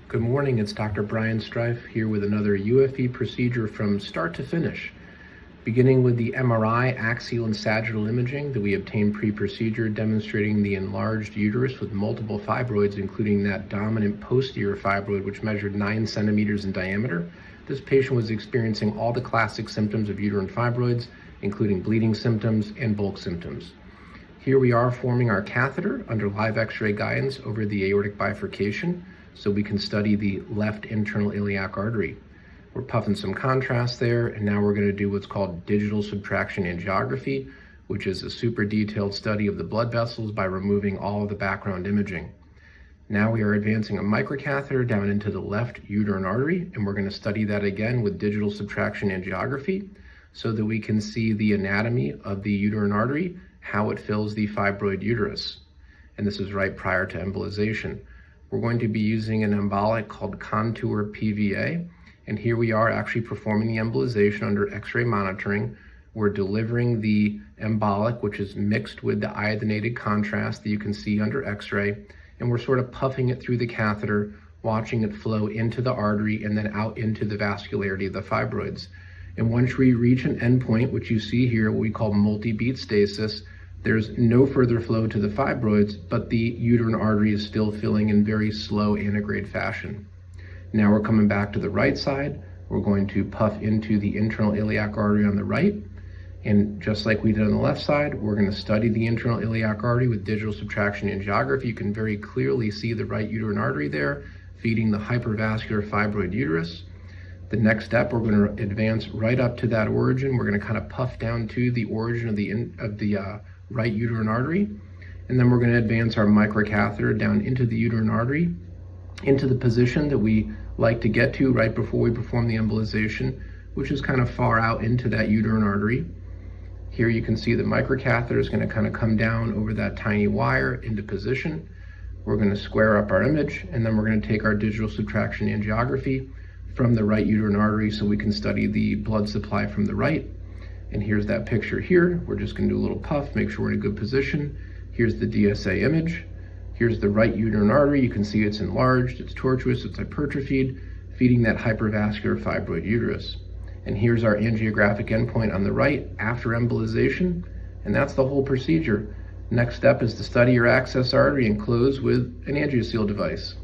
Good morning, it's Dr. Brian Strife here with another UFE procedure from start to finish, beginning with the MRI axial and sagittal imaging that we obtained pre-procedure demonstrating the enlarged uterus with multiple fibroids, including that dominant posterior fibroid which measured 9 centimeters in diameter. This patient was experiencing all the classic symptoms of uterine fibroids, including bleeding symptoms and bulk symptoms. Here we are forming our catheter under live x-ray guidance over the aortic bifurcation, so we can study the left internal iliac artery. We're puffing some contrast there, and now we're going to do what's called digital subtraction angiography, which is a super detailed study of the blood vessels by removing all of the background imaging. Now we are advancing a microcatheter down into the left uterine artery, and we're going to study that again with digital subtraction angiography so that we can see the anatomy of the uterine artery, how it fills the fibroid uterus. And this is right prior to embolization. We're going to be using an embolic called contour PVA, and here we are actually performing the embolization under x-ray monitoring. We're delivering the embolic, which is mixed with the iodinated contrast that you can see under x-ray, and we're sort of puffing it through the catheter, watching it flow into the artery and then out into the vascularity of the fibroids. And once we reach an endpoint, which you see here, what we call multi-beat stasis, there's no further flow to the fibroids, but the uterine artery is still filling in very slow antegrade fashion. Now we're coming back to the right side. We're going to puff into the internal iliac artery on the right. And just like we did on the left side, we're going to study the internal iliac artery with digital subtraction angiography. You can very clearly see the right uterine artery there, feeding the hypervascular fibroid uterus. The next step, we're going to advance right up to that origin. We're going to kind of puff down to the origin of the right uterine artery, and then we're going to advance our microcatheter down into the uterine artery, into the position that we like to get to right before we perform the embolization, which is kind of far out into that uterine artery. Here you can see the microcatheter is going to kind of come down over that tiny wire into position. We're going to square up our image, and then we're going to take our digital subtraction angiography from the right uterine artery so we can study the blood supply from the right. And here's that picture here. We're just going to do a little puff, make sure we're in a good position. Here's the DSA image. Here's the right uterine artery. You can see it's enlarged, it's tortuous, it's hypertrophied, feeding that hypervascular fibroid uterus. And here's our angiographic endpoint on the right after embolization, and that's the whole procedure. Next step is to study your access artery and close with an angioseal device.